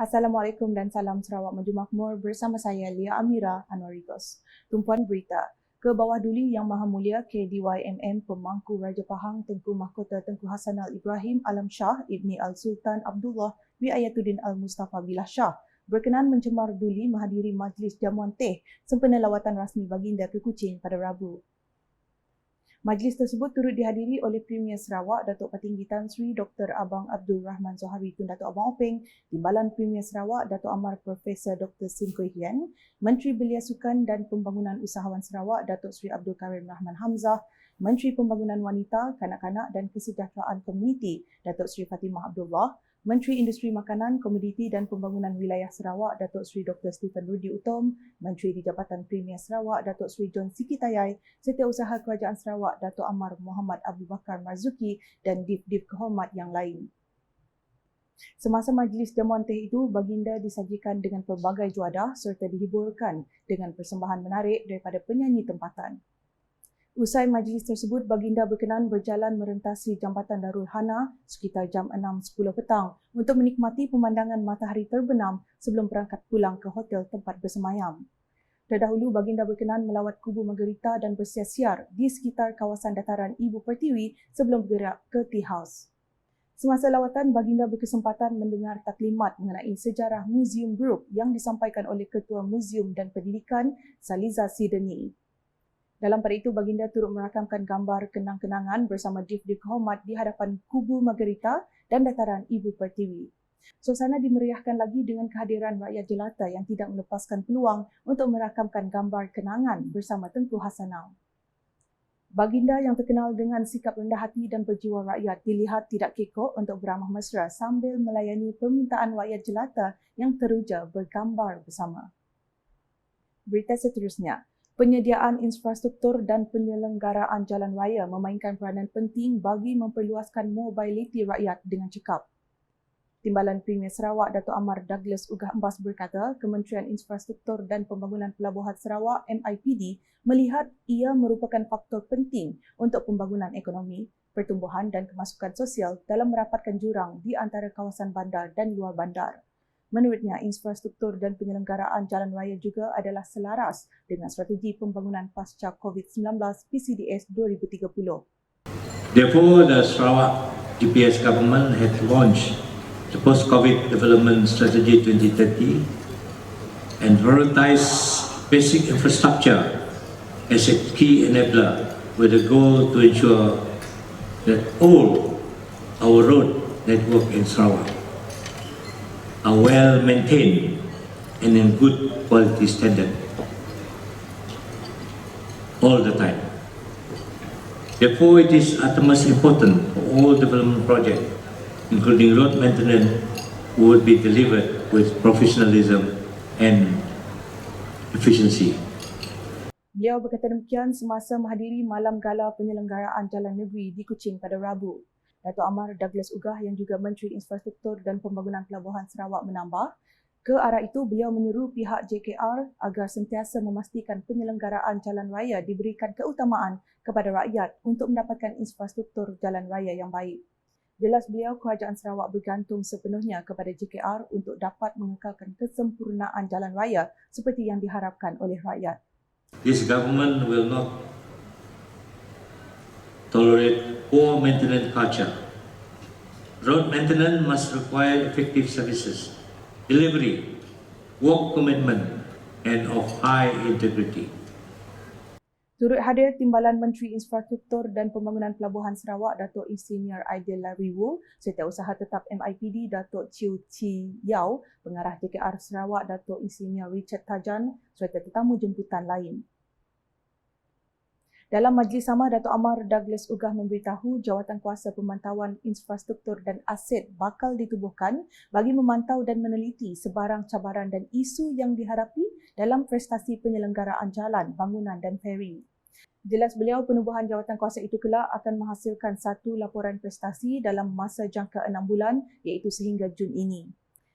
Assalamualaikum dan salam Sarawak Maju Makmur bersama saya Lia Amira Anwarigos. Tumpuan berita, ke bawah duli Yang Maha Mulia KDYMM Pemangku Raja Pahang Tengku Mahkota Tengku Hasanal Ibrahim Alam Shah Ibni Al-Sultan Abdullah bin Ayatuddin Al-Mustafa Billah Shah berkenan mencemar duli menghadiri majlis jamuan teh sempena lawatan rasmi baginda ke Kuching pada Rabu. Majlis tersebut turut dihadiri oleh Premier Sarawak Datuk Patinggi Tan Sri Dr. Abang Abdul Rahman Zohari Tun Datuk Abang Openg, Timbalan Premier Sarawak Datuk Amar Profesor Dr. Sim Koh Hian, Menteri Belia Sukan dan Pembangunan Usahawan Sarawak Datuk Sri Abdul Karim Rahman Hamzah, Menteri Pembangunan Wanita, Kanak-kanak dan Kesejahteraan Komuniti Datuk Sri Fatimah Abdullah, Menteri Industri Makanan, Komoditi dan Pembangunan Wilayah Sarawak Datuk Sri Dr. Stephen Rudi Utom, Menteri di Jabatan Premier Sarawak Datuk Sri John Sikitayai, Setiausaha Kerajaan Sarawak Datuk Amar Muhammad Abu Bakar Marzuki dan Div-Div Kehormat yang lain. Semasa majlis jamuan teh itu, baginda disajikan dengan pelbagai juadah serta dihiburkan dengan persembahan menarik daripada penyanyi tempatan. Usai majlis tersebut, baginda berkenan berjalan merentasi Jambatan Darul Hana sekitar jam 6.10 petang untuk menikmati pemandangan matahari terbenam sebelum berangkat pulang ke hotel tempat bersemayam. Terdahulu, baginda berkenan melawat Kubu Margarita dan bersiar-siar di sekitar kawasan dataran Ibu Pertiwi sebelum bergerak ke Tea House. Semasa lawatan, baginda berkesempatan mendengar taklimat mengenai sejarah Museum Group yang disampaikan oleh Ketua Museum dan Pendidikan Saliza Sidney. Dalam pada itu, baginda turut merakamkan gambar kenang-kenangan bersama Div-Div Kehormat di hadapan Kubu Margarita dan dataran Ibu Pertiwi. Suasana dimeriahkan lagi dengan kehadiran rakyat jelata yang tidak melepaskan peluang untuk merakamkan gambar kenangan bersama Tengku Hasanal. Baginda yang terkenal dengan sikap rendah hati dan berjiwa rakyat dilihat tidak kekok untuk beramah mesra sambil melayani permintaan rakyat jelata yang teruja bergambar bersama. Berita seterusnya. Penyediaan infrastruktur dan penyelenggaraan jalan raya memainkan peranan penting bagi memperluaskan mobiliti rakyat dengan cekap. Timbalan Premier Sarawak Datuk Amar Douglas Ugah Embas berkata, Kementerian Infrastruktur dan Pembangunan Pelabuhan Sarawak MIPD melihat ia merupakan faktor penting untuk pembangunan ekonomi, pertumbuhan dan kemasukan sosial dalam merapatkan jurang di antara kawasan bandar dan luar bandar. Menurutnya, infrastruktur dan penyelenggaraan jalan raya juga adalah selaras dengan strategi pembangunan pasca COVID-19 PCDS 2030. Therefore, the Sarawak GPS government had launched the Post-COVID Development Strategy 2030 and prioritized basic infrastructure as a key enabler with the goal to ensure that all our road network in Sarawak are well maintained and in good quality standard all the time. Therefore, it is utmost important for all development projects, including road maintenance, would be delivered with professionalism and efficiency. Beliau berkata demikian semasa menghadiri Malam Gala Penyelenggaraan Jalan Negeri di Kuching pada Rabu. Datuk Amar Douglas Ugah yang juga Menteri Infrastruktur dan Pembangunan Pelabuhan Sarawak menambah, ke arah itu beliau menyeru pihak JKR agar sentiasa memastikan penyelenggaraan jalan raya diberikan keutamaan kepada rakyat untuk mendapatkan infrastruktur jalan raya yang baik. Jelas beliau, Kerajaan Sarawak bergantung sepenuhnya kepada JKR untuk dapat mengekalkan kesempurnaan jalan raya seperti yang diharapkan oleh rakyat. This government will not tolerate poor maintenance culture. Road maintenance must require effective services, delivery, work commitment, and of high integrity. Turut hadir Timbalan Menteri Infrastruktur dan Pembangunan Pelabuhan Sarawak Datuk Insinyur Aidil Lariwu, Setiausaha Tetap MIPD Datuk Chiu Chi Yau, Pengarah JKR Sarawak Datuk Insinyur Richard Tajan serta tetamu jemputan lain. Dalam majlis sama, Datuk Amar Douglas Ugah memberitahu Jawatankuasa Pemantauan Infrastruktur dan Aset bakal ditubuhkan bagi memantau dan meneliti sebarang cabaran dan isu yang dihadapi dalam prestasi penyelenggaraan jalan, bangunan dan feri. Jelas beliau, penubuhan jawatankuasa itu kelak akan menghasilkan satu laporan prestasi dalam masa jangka 6 bulan iaitu sehingga Jun ini.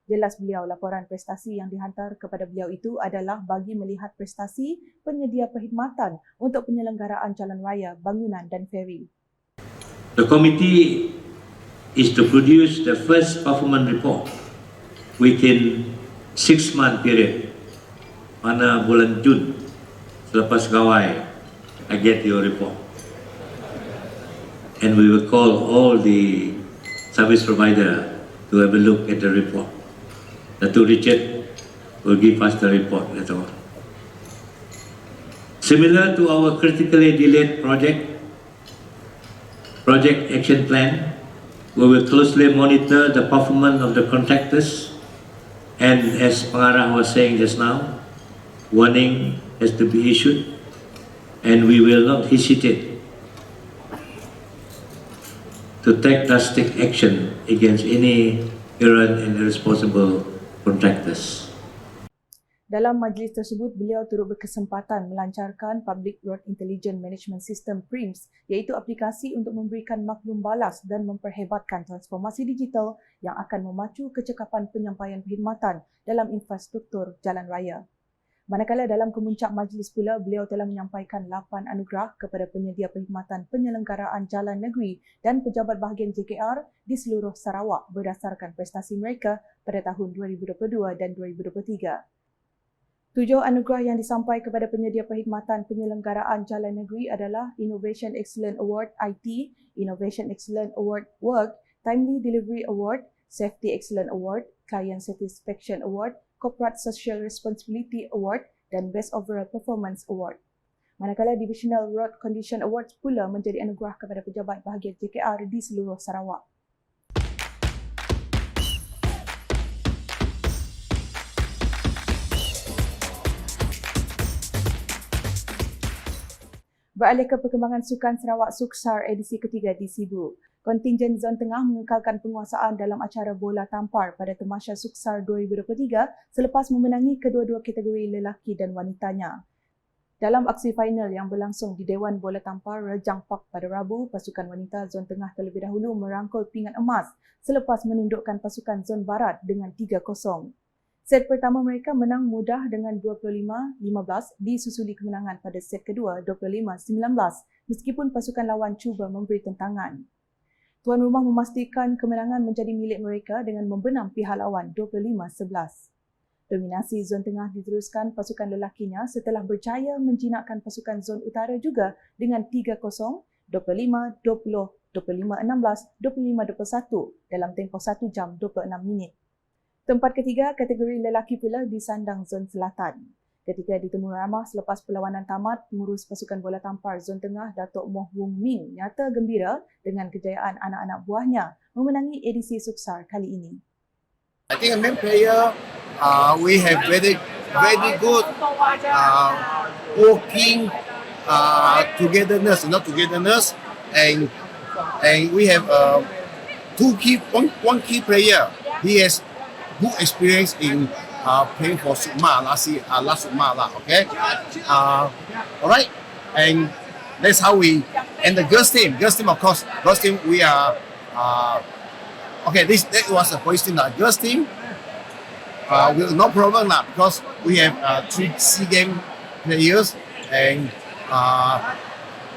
Jelas beliau, laporan prestasi yang dihantar kepada beliau itu adalah bagi melihat prestasi penyedia perkhidmatan untuk penyelenggaraan jalan raya, bangunan dan feri. The committee is to produce the first performance report within 6-month period. Mana bulan Jun, selepas gawai, I get your report. And we will call all the service provider to have a look at the report. Dato' Richard will give us the report later on. Similar to our critically delayed project action plan, we will closely monitor the performance of the contractors, and as Pengarah was saying just now, warning has to be issued, and we will not hesitate to take drastic action against any errant and irresponsible contractors. Dalam majlis tersebut, beliau turut berkesempatan melancarkan Public Road Intelligence Management System PRIMS, iaitu aplikasi untuk memberikan maklum balas dan memperhebatkan transformasi digital yang akan memacu kecekapan penyampaian perkhidmatan dalam infrastruktur jalan raya. Manakala dalam kemuncak majlis pula, beliau telah menyampaikan 8 anugerah kepada penyedia perkhidmatan penyelenggaraan jalan negeri dan pejabat bahagian JKR di seluruh Sarawak berdasarkan prestasi mereka pada tahun 2022 dan 2023. 7 anugerah yang disampai kepada penyedia perkhidmatan penyelenggaraan jalan negeri adalah Innovation Excellence Award IT, Innovation Excellence Award Work, Timely Delivery Award, Safety Excellence Award, Client Satisfaction Award, Corporate Social Responsibility Award dan Best Overall Performance Award. Manakala Divisional Road Condition Awards pula menjadi anugerah kepada pejabat bahagian JKR di seluruh Sarawak. Beralih ke perkembangan Sukan Sarawak Suksar edisi ketiga di Sibu. Kontingen Zon Tengah mengekalkan penguasaan dalam acara bola tampar pada Tamasya Suksar 2023 selepas memenangi kedua-dua kategori lelaki dan wanitanya. Dalam aksi final yang berlangsung di Dewan Bola Tampar Rejang Park pada Rabu, pasukan wanita Zon Tengah terlebih dahulu merangkul pingat emas selepas menundukkan pasukan Zon Barat dengan 3-0. Set pertama mereka menang mudah dengan 25-15 disusuli kemenangan pada set kedua 25-19 meskipun pasukan lawan cuba memberi tentangan. Tuan rumah memastikan kemenangan menjadi milik mereka dengan membenam pihak lawan 25-11. Dominasi Zon Tengah diteruskan pasukan lelakinya setelah berjaya menjinakkan pasukan Zon Utara juga dengan 3-0, 25-20, 25-16, 25-21 dalam tempoh 1 jam 26 minit. Tempat ketiga kategori lelaki pula disandang Zon Selatan. Ketika ditemu ramah selepas perlawanan tamat, pengurus pasukan bola tampar Zon Tengah Datuk Moh Wong Ming nyata gembira dengan kejayaan anak-anak buahnya memenangi edisi Suksar kali ini. I think a main player, we have very good working togetherness, and we have one key player. He has good experience in playing for Sukma last Sukma lah. Okay, all right, and that's how we. And the girls team of course, we are okay. That was a question. Girls team, with no problem lah because we have 3 SEA Games players and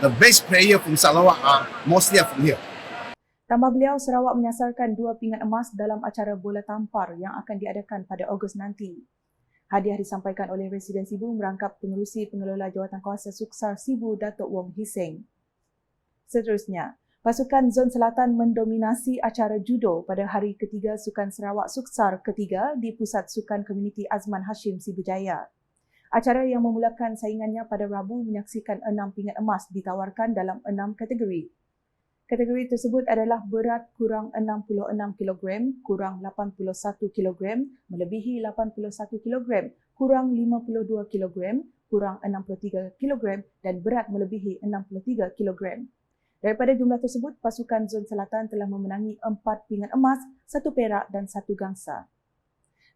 the best player from Sarawak are mostly from here. Tambah beliau, Sarawak menyasarkan 2 pingat emas dalam acara bola tampar yang akan diadakan pada Ogos nanti. Hadiah disampaikan oleh Residen Sibu merangkap pengerusi pengelola jawatankuasa Suksar Sibu Datuk Wong Hiseng. Seterusnya, pasukan Zon Selatan mendominasi acara judo pada hari ketiga Sukan Sarawak Suksar ketiga di Pusat Sukan Komuniti Azman Hashim Sibujaya. Acara yang memulakan saingannya pada Rabu menyaksikan 6 pingat emas ditawarkan dalam 6 kategori. Kategori tersebut adalah berat kurang 66 kg, kurang 81 kg, melebihi 81 kg, kurang 52 kg, kurang 63 kg dan berat melebihi 63 kg. Daripada jumlah tersebut, pasukan Zon Selatan telah memenangi 4 pingat emas, 1 perak dan 1 gangsa.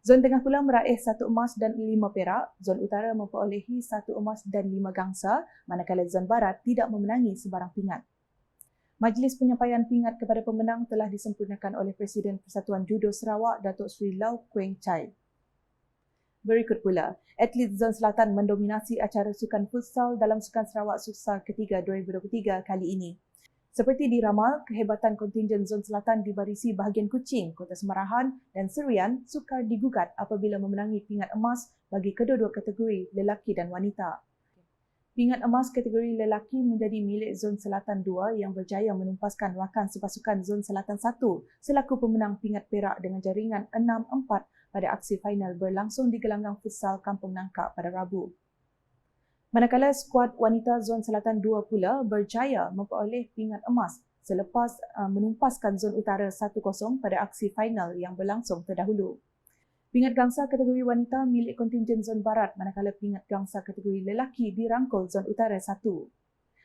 Zon Tengah pula meraih 1 emas dan 5 perak, Zon Utara memperolehi 1 emas dan 5 gangsa, manakala Zon Barat tidak memenangi sebarang pingat. Majlis penyampaian pingat kepada pemenang telah disempurnakan oleh Presiden Persatuan Judo Sarawak, Datuk Seri Lau Kueng Chai. Berikut pula, atlet Zon Selatan mendominasi acara sukan futsal dalam Sukan Sarawak Suksar ketiga 2023 kali ini. Seperti diramal, kehebatan kontingen Zon Selatan di barisi bahagian Kuching, Kota Semarahan dan Serian sukar digugat apabila memenangi pingat emas bagi kedua-dua kategori lelaki dan wanita. Pingat emas kategori lelaki menjadi milik Zon Selatan 2 yang berjaya menumpaskan rakan sepasukan Zon Selatan 1 selaku pemenang pingat perak dengan jaringan 6-4 pada aksi final berlangsung di gelanggang futsal Kampung Nangka pada Rabu. Manakala skuad wanita Zon Selatan 2 pula berjaya memperoleh pingat emas selepas menumpaskan Zon Utara 1-0 pada aksi final yang berlangsung terdahulu. Pingat gangsa kategori wanita milik kontingen Zon Barat manakala pingat gangsa kategori lelaki dirangkul Zon Utara 1.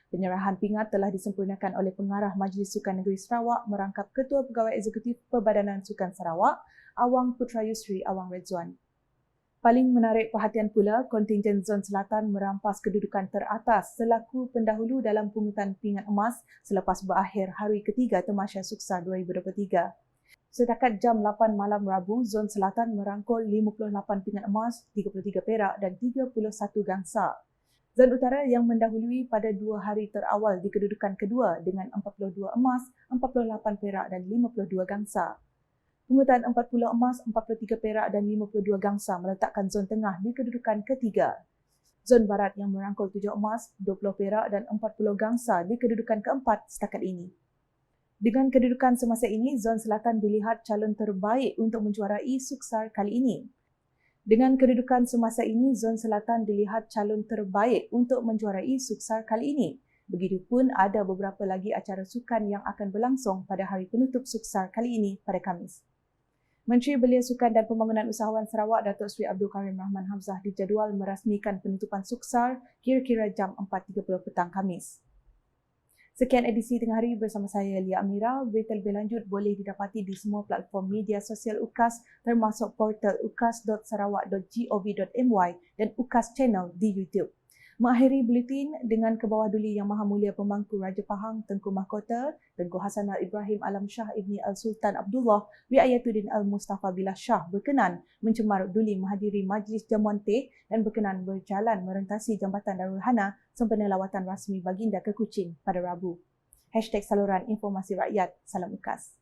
Penyerahan pingat telah disempurnakan oleh Pengarah Majlis Sukan Negeri Sarawak merangkap Ketua Pegawai Eksekutif Perbadanan Sukan Sarawak, Awang Putra Yusri Awang Redzwan. Paling menarik perhatian pula, kontingen Zon Selatan merampas kedudukan teratas selaku pendahulu dalam pungutan pingat emas selepas berakhir hari ketiga Tamasya Suksa 2023. Setakat jam 8 malam Rabu, Zon Selatan merangkul 58 pingat emas, 33 perak dan 31 gangsa. Zon Utara yang mendahului pada 2 hari terawal di kedudukan kedua dengan 42 emas, 48 perak dan 52 gangsa. Pungutan 40 emas, 43 perak dan 52 gangsa meletakkan Zon Tengah di kedudukan ketiga. Zon Barat yang merangkul 7 emas, 20 perak dan 40 gangsa di kedudukan keempat setakat ini. Dengan kedudukan semasa ini, Zon Selatan dilihat calon terbaik untuk menjuarai Suksar kali ini. Dengan kedudukan semasa ini, Zon Selatan dilihat calon terbaik untuk menjuarai Suksar kali ini. Begitupun ada beberapa lagi acara sukan yang akan berlangsung pada hari penutup Suksar kali ini pada Khamis. Menteri Belia Sukan dan Pembangunan Usahawan Sarawak Datuk Seri Abdul Karim Rahman Hamzah dijadual merasmikan penutupan Suksar kira-kira jam 4.30 petang Khamis. Sekian edisi Tengah Hari bersama saya Lia Amira. Berita lebih lanjut boleh didapati di semua platform media sosial UKAS termasuk portal ukas.sarawak.gov.my dan UKAS Channel di YouTube. Mengakhiri buletin dengan ke bawah duli Yang Maha Mulia Pemangku Raja Pahang Tengku Mahkota Tengku Hasanal Ibrahim Alam Shah Ibni Al-Sultan Abdullah Riayatuddin Al-Mustafa Billah Shah berkenan mencemar duli menghadiri Majlis Jamuan Teh dan berkenan berjalan merentasi Jambatan Darul Hana sempena lawatan rasmi baginda ke Kuching pada Rabu. #Saluran Informasi Rakyat. Salam UKAS.